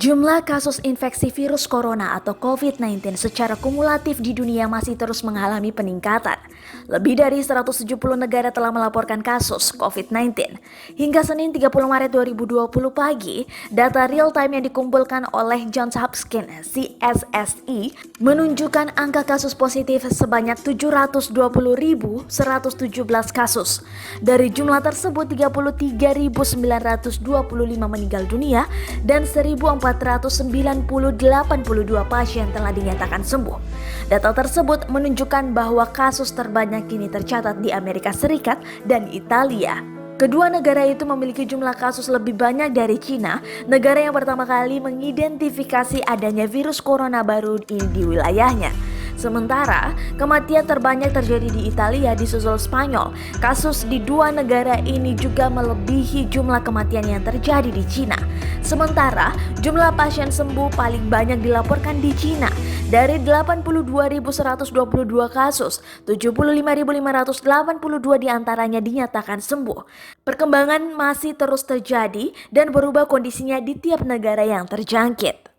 Jumlah kasus infeksi virus corona atau COVID-19 secara kumulatif di dunia masih terus mengalami peningkatan. Lebih dari 170 negara telah melaporkan kasus COVID-19. Hingga Senin 30 Maret 2020 pagi, data real time yang dikumpulkan oleh Johns Hopkins CSSI menunjukkan angka kasus positif sebanyak 720.117 kasus. Dari jumlah tersebut, 33.925 meninggal dunia dan 1.492 pasien telah dinyatakan sembuh. Data tersebut menunjukkan bahwa kasus terbanyak kini tercatat di Amerika Serikat dan Italia. Kedua negara itu memiliki jumlah kasus lebih banyak dari Cina, negara yang pertama kali mengidentifikasi adanya virus corona baru ini di wilayahnya. Sementara, kematian terbanyak terjadi di Italia disusul Spanyol. Kasus di dua negara ini juga melebihi jumlah kematian yang terjadi di Cina. Sementara, jumlah pasien sembuh paling banyak dilaporkan di Cina. Dari 82.122 kasus, 75.582 diantaranya dinyatakan sembuh. Perkembangan masih terus terjadi dan berubah kondisinya di tiap negara yang terjangkit.